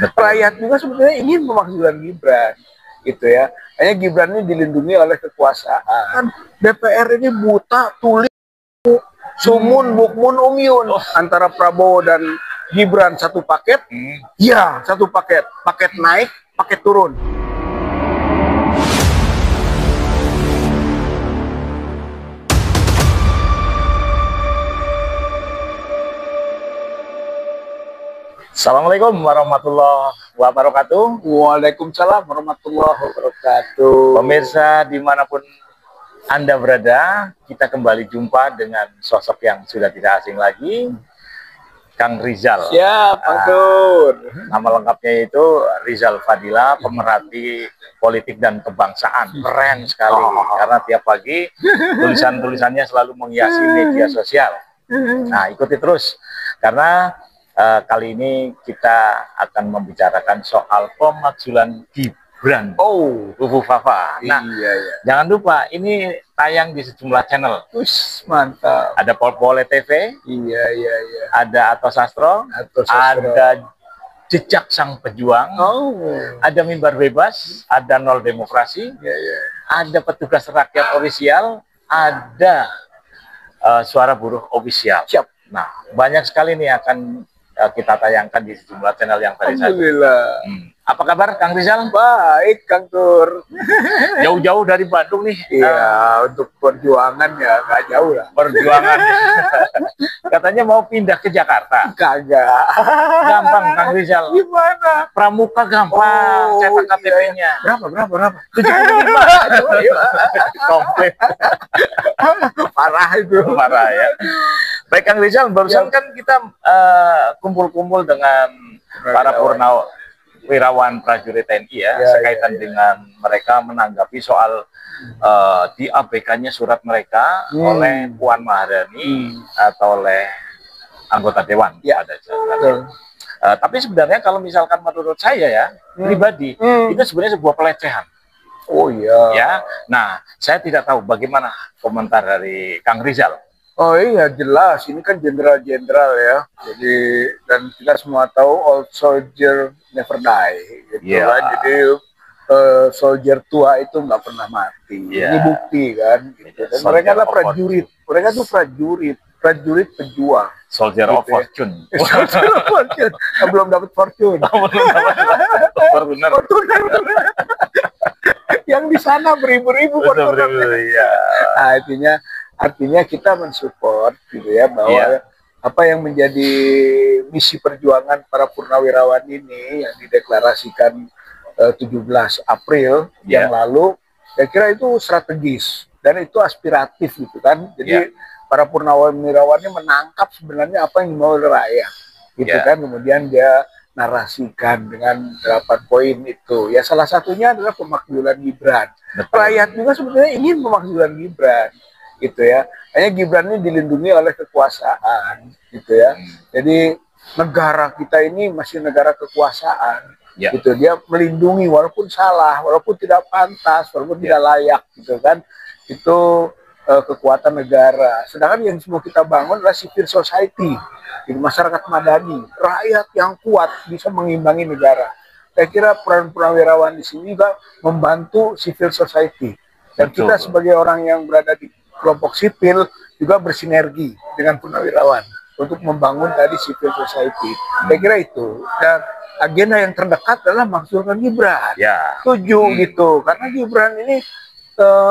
Rakyat juga sebetulnya ingin memakzulkan Gibran, gitu ya. Hanya Gibran ini dilindungi oleh kekuasaan. DPR ini buta, tuli, sumun, bukmun, umyun. Antara Prabowo dan Gibran satu paket, ya satu paket. Paket naik, paket turun. Assalamualaikum warahmatullahi wabarakatuh. Waalaikumsalam warahmatullahi wabarakatuh. Pemirsa dimanapun Anda berada, kita kembali jumpa dengan sosok yang sudah tidak asing lagi, Kang Rizal. Siap, Pak Dur. Nama lengkapnya itu Rizal Fadila, pemerhati politik dan kebangsaan. Keren sekali, karena tiap pagi tulisan-tulisannya selalu menghiasi media sosial. Nah, ikuti terus, karena kali ini kita akan membicarakan soal pemakzulan Gibran Fafa. Nah, iya. Jangan lupa ini tayang di sejumlah channel. Mantap. Ada Polpole TV, iya. ada Atos Sastro, ada Jejak Sang Pejuang, ada Mimbar Bebas, ada Nol Demokrasi, ada Petugas Rakyat Official, ada Suara Buruh Official. Siap. Nah, banyak sekali nih akan kita tayangkan di sejumlah channel yang tadi saya. Alhamdulillah. Apa kabar Kang Rizal? Baik, Kang Tur. Jauh-jauh dari Bandung nih. Iya, untuk perjuangan ya nggak jauh lah. Perjuangan. Katanya mau pindah ke Jakarta. Kagak. Gampang Kang Rizal. Gimana? Pramuka gampang, cetak KTP-nya. Berapa? 75. Komplit. Parah itu. Parah ya. Baik Kang Rizal, barusan kan kita kumpul-kumpul dengan para purnawirawan prajurit TNI ya, sekaitan dengan mereka menanggapi soal diabaikannya surat mereka oleh Puan Maharani atau oleh anggota Dewan. Tapi sebenarnya kalau misalkan menurut saya ya, pribadi, itu sebenarnya sebuah pelecehan. Oh iya. Ya, nah saya tidak tahu bagaimana komentar dari Kang Rizal. Oh iya, jelas. Ini kan jenderal-jenderal ya. Jadi, dan kita semua tahu old soldier never die. Gitu kan. Jadi, soldier tua itu nggak pernah mati. Ini bukti kan. Gitu. Dan mereka adalah prajurit. Mereka tuh prajurit pejuang. Soldier of fortune. Soldier of fortune. Belum dapat fortune. Belum dapat fortune. Yang di sana beribu-ribu fortune. Nah, artinya kita mensupport gitu ya, bahwa apa yang menjadi misi perjuangan para purnawirawan ini yang dideklarasikan 17 April yang lalu, saya kira itu strategis dan itu aspiratif gitu kan. Jadi para purnawirawan ini menangkap sebenarnya apa yang mau rakyat gitu kan, kemudian dia narasikan dengan 8 poin itu. Ya salah satunya adalah pemakzulan Gibran. Rakyat juga sebetulnya ingin pemakzulan Gibran, gitu ya. Hanya Gibran ini dilindungi oleh kekuasaan, gitu ya. Jadi negara kita ini masih negara kekuasaan, gitu. Dia melindungi walaupun salah, walaupun tidak pantas, walaupun tidak layak, gitu kan. Itu kekuatan negara. Sedangkan yang semua kita bangun adalah civil society, di masyarakat madani, rakyat yang kuat bisa mengimbangi negara. Saya kira peran purnawirawan di sini juga membantu civil society. Dan kita sebagai orang yang berada di kelompok sipil juga bersinergi dengan purnawirawan untuk membangun tadi civil society. Saya kira itu. Dan agenda yang terdekat adalah maksudkan Gibran. Setuju gitu. Karena Gibran ini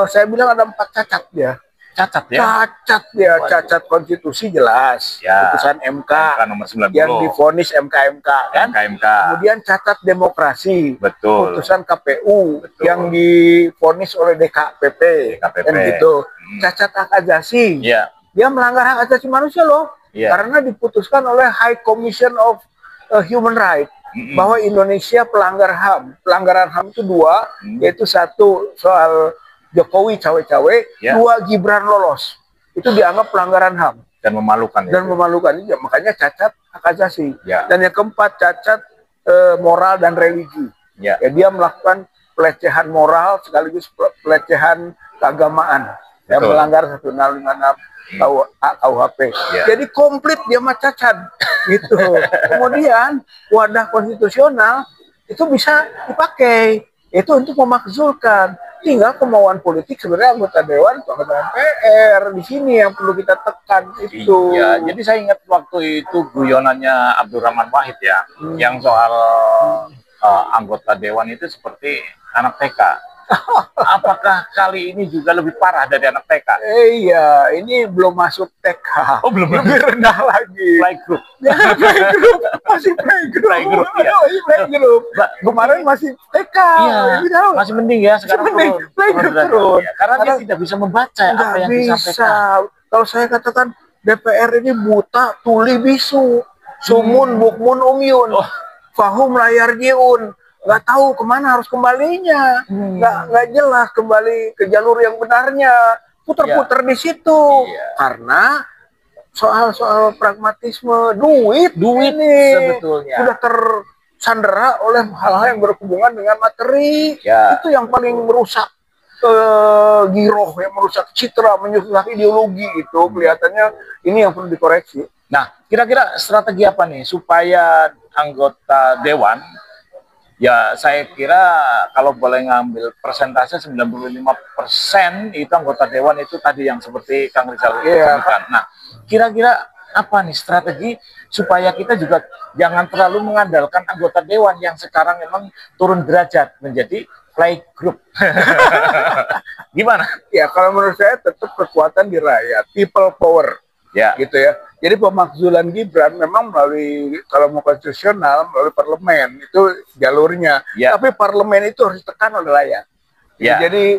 saya bilang ada 4 cacat dia. Cacat konstitusi jelas. Putusan MK nomor 90 yang divonis MK kan. Kemudian cacat demokrasi. Putusan KPU yang divonis oleh DKPP. Dan gitu. Cacat hak asasi. Dia melanggar hak asasi manusia loh. Karena diputuskan oleh High Commission of Human Rights bahwa Indonesia pelanggar HAM. Pelanggaran HAM itu 2, yaitu 1 soal Jokowi cawe-cawe, 2 Gibran lolos. Itu dianggap pelanggaran HAM dan memalukan. Ya, makanya cacat hak asasi. Dan yang keempat cacat moral dan religi. Dia melakukan pelecehan moral sekaligus pelecehan keagamaan. yang melanggar 1656 KUHP. Jadi komplit dia macacan gitu. Kemudian wadah konstitusional itu bisa dipakai itu untuk memakzulkan. Tinggal kemauan politik sebenarnya anggota dewan, anggota MPR di sini yang perlu kita tekan itu. Iya, jadi saya ingat waktu itu guyonannya Abdurrahman Wahid ya, yang soal anggota dewan itu seperti anak TK. Apakah kali ini juga lebih parah dari anak TK? Iya, ini belum masuk TK. Oh, belum. Lebih rendah lagi. Playgroup. Playgroup. Masih playgroup. Ya. Playgroup. Kemarin masih TK. Iya, masih mending ya sekarang turun. Ya, karena dia tidak bisa membaca apa yang disampaikan. Kalau saya katakan DPR ini buta, tuli bisu, sumun, bukmun, umyun, fahum layar jiun. Nggak tahu kemana harus kembalinya, nggak jelas kembali ke jalur yang benarnya, puter-puter di situ, karena soal pragmatisme, duit ini sebetulnya sudah tersandera oleh hal-hal yang berhubungan dengan materi, itu yang paling merusak giroh, yang merusak citra, merusak ideologi itu kelihatannya ini yang perlu dikoreksi. Nah, kira-kira strategi apa nih supaya anggota dewan, ya saya kira kalau boleh ngambil persentase 95% itu anggota dewan itu tadi yang seperti Kang Rizal sebutkan. Nah, kira-kira apa nih strategi supaya kita juga jangan terlalu mengandalkan anggota dewan yang sekarang memang turun derajat menjadi playgroup. Gimana? Ya, kalau menurut saya tetap kekuatan di rakyat, people power. Ya, gitu ya. Jadi pemakzulan Gibran memang melalui, kalau mau konstitusional, melalui parlemen itu jalurnya. Tapi parlemen itu harus ditekan oleh rakyat. Jadi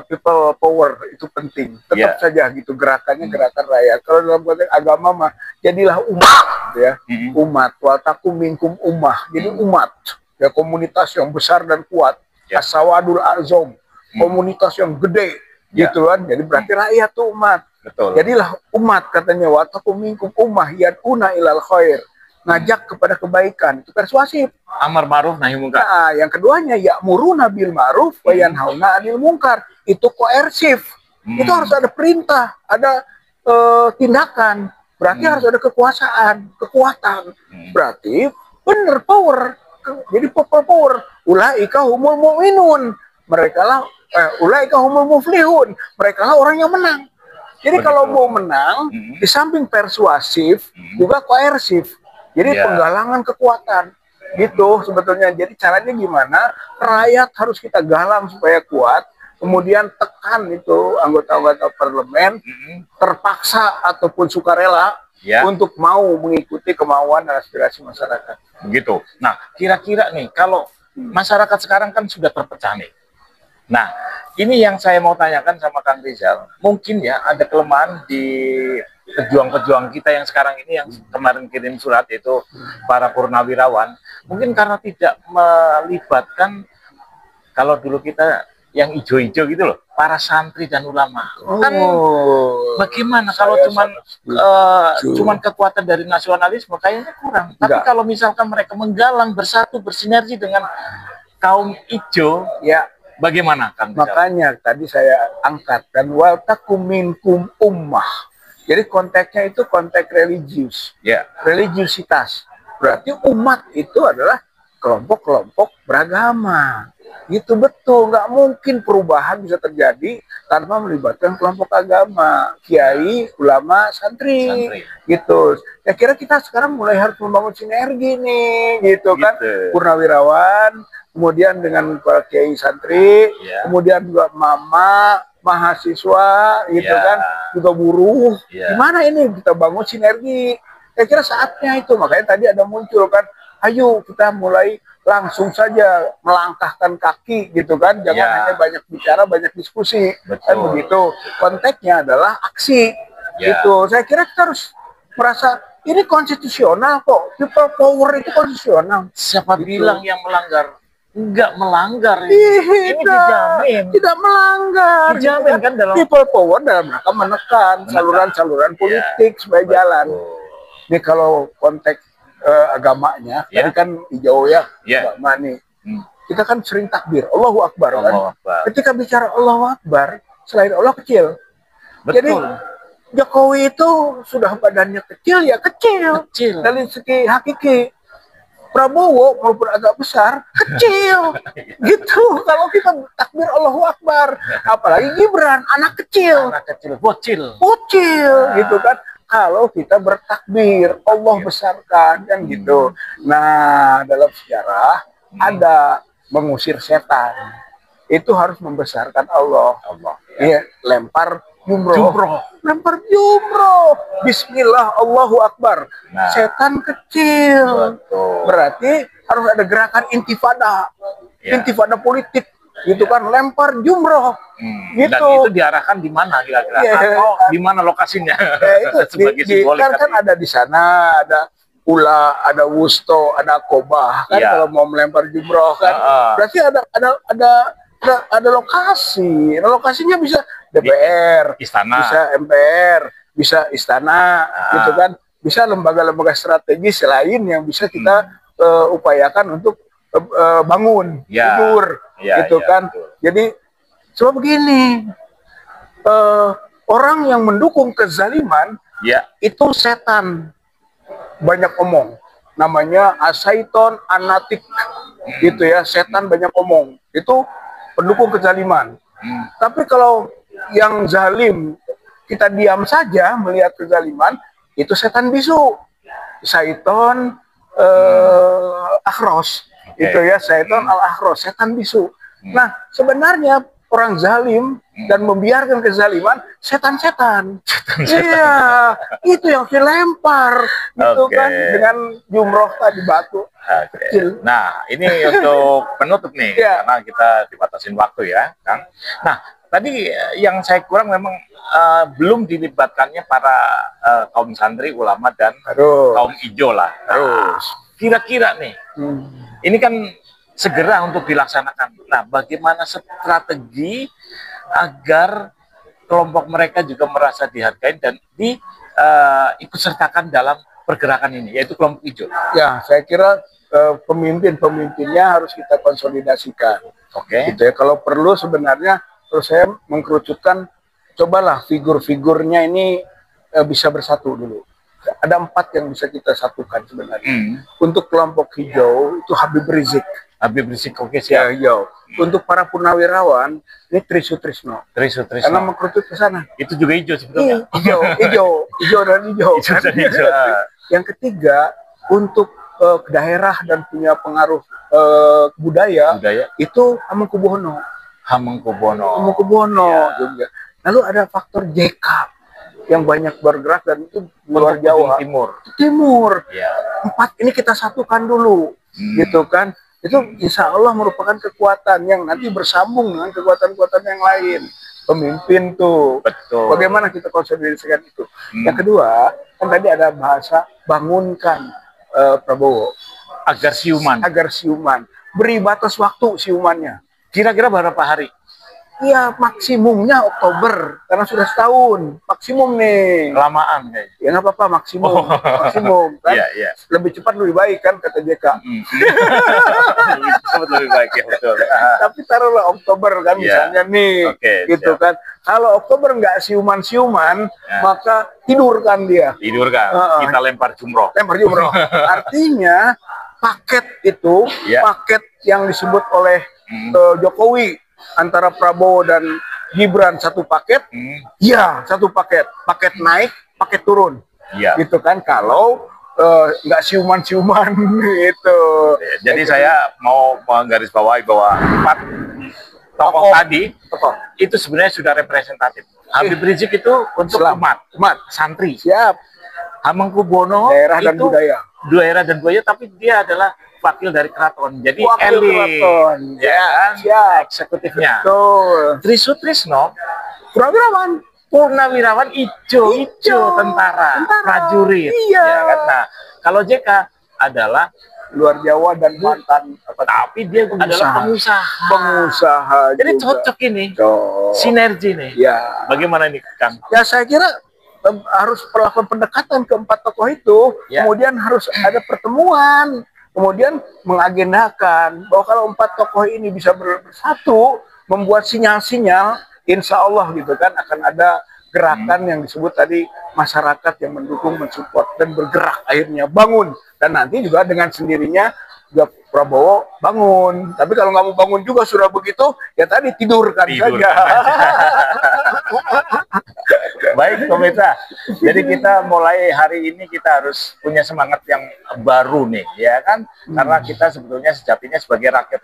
people power itu penting. Tetap saja gitu gerakannya gerakan rakyat. Kalau dalam konteks agama mah jadilah umat, ya. Umat. Wa takum minkum ummah. Jadi umat, ya, komunitas yang besar dan kuat. As-sawadul azam. Komunitas yang gede, gitu kan. Jadi berarti rakyat tuh umat. Betul. Jadilah umat, katanya wa takum minkum ummah yad'una ilal khair, ngajak kepada kebaikan, itu persuasif. Amar ma'ruf nahi munkar. Nah, yang keduanya ya'muruna bil ma'ruf wa yanhauna 'anil munkar, itu koersif. Itu harus ada perintah, ada tindakan. Berarti harus ada kekuasaan, kekuatan. Berarti bener power. Jadi power. Ulaika humul mu'minun. Mereka lah ulaika humul muflihun. Mereka lah orang yang menang. Jadi kalau mau menang, di samping persuasif, juga koersif. Jadi penggalangan kekuatan. Gitu sebetulnya. Jadi caranya gimana? Rakyat harus kita galang supaya kuat. Kemudian tekan itu anggota-anggota parlemen, terpaksa ataupun sukarela, untuk mau mengikuti kemauan dan aspirasi masyarakat. Begitu. Nah, kira-kira nih, kalau masyarakat sekarang kan sudah terpecah nih. Nah, ini yang saya mau tanyakan sama Kang Rizal. Mungkin ya ada kelemahan di pejuang-pejuang kita yang sekarang ini yang kemarin kirim surat itu para purnawirawan. Mungkin karena tidak melibatkan, kalau dulu kita yang ijo-ijo gitu loh, para santri dan ulama. Kan bagaimana kalau cuman kekuatan dari nasionalisme kayaknya kurang. Tapi kalau misalkan mereka menggalang bersatu bersinergi dengan kaum ijo, ya bagaimana Kang? Makanya tadi saya angkat dan wal takum minkum ummah. Jadi konteksnya itu konteks religius, religiusitas. Berarti umat itu adalah kelompok-kelompok beragama. Gitu betul, nggak mungkin perubahan bisa terjadi tanpa melibatkan kelompok agama, kiai, ulama, santri. Gitu. Saya kira kita sekarang mulai harus membangun sinergi nih, gitu kan? Purnawirawan, kemudian dengan para kiai santri, kemudian juga mama, mahasiswa, gitu kan, juga buruh. Gimana ini kita bangun sinergi? Saya kira saatnya itu, makanya tadi ada muncul kan, ayo kita mulai langsung saja melangkahkan kaki, gitu kan, jangan hanya banyak bicara, banyak diskusi. Kan begitu. Konteksnya adalah aksi, gitu. Saya kira kita harus merasa ini konstitusional kok, people power itu konstitusional. Siapa bilang yang melanggar? Enggak melanggar, ini dijamin. Tidak melanggar. Dijamin kan dalam people power dalam rangka menekan saluran-saluran politik supaya jalan. Ini kalau konteks agamanya, tadi kan hijau ya, Mbak Mani. Kita kan sering takbir, Allahu Akbar. Kan? Ketika bicara Allahu Akbar, selain Allah kecil. Betul. Jadi Jokowi itu sudah badannya kecil ya kecil. Dari segi hakiki. Prabowo walaupun agak besar kecil gitu. Kalau kita takbir Allahu Akbar, apalagi Gibran anak kecil bocil gitu kan. Kalau kita bertakbir Allah besarkan kan gitu. Nah, dalam sejarah ada mengusir setan itu harus membesarkan Allah. Iya, lempar jumroh. Lempar jumroh. Bismillah, Allahu Akbar. Nah, setan kecil. Betul. Berarti harus ada gerakan intifada. Intifada politik. Gitu kan, lempar jumroh. Gitu. Dan itu diarahkan di mana kira-kira? Atau di mana lokasinya? Itu kan ada di sana, ada Ula, ada Wusto, ada Kobah kan kalau mau melempar jumroh kan. Berarti ada lokasi. Lokasinya bisa DPR, istana, bisa MPR, bisa istana, gitu kan, bisa lembaga-lembaga strategis lain yang bisa kita upayakan untuk bangun, tidur, gitu kan. Betul. Jadi coba begini, orang yang mendukung kezaliman itu setan, banyak omong, namanya asaiton anatik, gitu ya, setan banyak omong, itu pendukung kezaliman. Tapi kalau yang zalim kita diam saja melihat kezaliman, itu setan bisu, syaiton akhros, itu ya, syaiton al-akhros, setan bisu. Nah, sebenarnya orang zalim dan membiarkan kezaliman setan-setan. Iya, itu yang dilempar gitu kan dengan jumroh tadi batu. Nah, ini untuk penutup nih, karena kita dibatasin waktu ya, Kang. Nah, tadi yang saya kurang memang belum dilibatkannya para kaum santri, ulama, dan kaum hijau lah. Kira-kira nih, ini kan segera untuk dilaksanakan. Nah, bagaimana strategi agar kelompok mereka juga merasa dihargai dan diikut sertakan dalam pergerakan ini, yaitu kelompok hijau? Ya, saya kira pemimpin-pemimpinnya harus kita konsolidasikan. Gitu ya. Kalau perlu sebenarnya, terus saya mengkerucutkan, cobalah figur-figurnya ini bisa bersatu dulu. Ada 4 yang bisa kita satukan sebenarnya. Untuk kelompok hijau itu Habib Rizik. Oke, siap. Untuk para purnawirawan ini Trisutrisno. Karena mengkerucut ke sana. Itu juga hijau sebetulnya. Hijau dan hijau. Yang ketiga, untuk daerah dan punya pengaruh budaya itu Hamengkubuwono juga. Lalu ada faktor JK yang banyak bergerak dan itu luar Jawa, timur. 4 ini kita satukan dulu, gitu kan. Itu insya Allah merupakan kekuatan yang nanti bersambung dengan kekuatan-kekuatan yang lain. Pemimpin tuh, bagaimana kita konsolidasikan itu. Yang kedua, kan tadi ada bahasa bangunkan Prabowo agar siuman, beri batas waktu siumannya. Kira-kira berapa hari? Iya, maksimumnya Oktober, karena sudah setahun. Maksimum nih. Lamaan kayaknya. Ya nggak apa-apa, maksimum. Maksimum kan. Lebih cepat lebih baik kan, kata JK. Lebih cepat lebih baik, ya betul. Tapi taruhlah Oktober kan, misalnya nih. Gitu kan. Kalau Oktober nggak siuman-siuman, maka tidurkan dia. Kita lempar jumroh. Artinya, paket itu, paket yang disebut oleh Jokowi, antara Prabowo dan Gibran satu paket, satu paket naik, paket turun, gitu kan. Kalau nggak siuman-siuman gitu. Jadi saya mau menggarisbawahi bahwa 4 tokoh tadi itu sebenarnya sudah representatif. Habib Rizik itu untuk umat, santri. Siap. Hamengkubuwono daerah dan budaya, tapi dia adalah wakil dari keraton, jadi elit, eksekutifnya. Trisutrisno purnawirawan hijau, tentara, prajurit. Nah, kalau JK adalah luar Jawa dan mantan, tapi dia adalah pengusaha. Jadi cocok ini, sinergi nih. Bagaimana ini, Kang? Ya, saya kira harus melakukan pendekatan ke 4 tokoh itu, kemudian harus ada pertemuan. Kemudian mengagendakan bahwa kalau 4 tokoh ini bisa bersatu, membuat sinyal-sinyal insya Allah gitu kan akan ada gerakan yang disebut tadi masyarakat yang mendukung, mensupport dan bergerak akhirnya bangun, dan nanti juga dengan sendirinya juga Prabowo bangun. Tapi kalau nggak mau bangun juga sudah begitu, ya tadi tidurkan saja. Baik pemirsa, jadi kita mulai hari ini kita harus punya semangat yang baru nih, ya kan? Karena kita sebetulnya sejatinya sebagai rakyat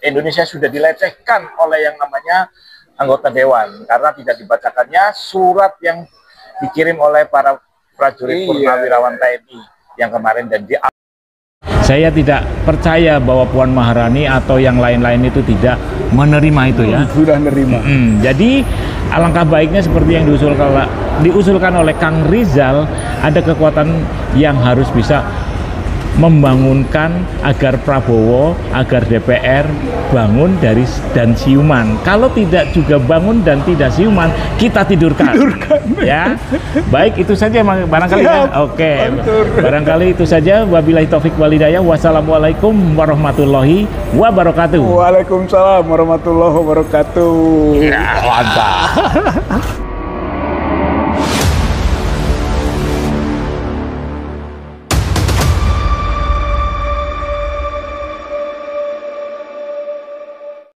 Indonesia sudah dilecehkan oleh yang namanya anggota dewan karena tidak dibacakannya surat yang dikirim oleh para prajurit purnawirawan TNI yang kemarin dan saya tidak percaya bahwa Puan Maharani atau yang lain-lain itu tidak menerima itu ya. Sudah menerima. Jadi alangkah baiknya seperti yang diusulkan oleh Kang Rizal, ada kekuatan yang harus bisa membangunkan agar Prabowo, agar DPR bangun dan siuman. Kalau tidak juga bangun dan tidak siuman, kita tidurkan. Ya. Baik, itu saja barangkali ya. Oke. Barangkali itu saja. Wabillahi taufik walhidayah. Wassalamualaikum warahmatullahi wabarakatuh. Waalaikumsalam warahmatullahi wabarakatuh. Ya, mantap.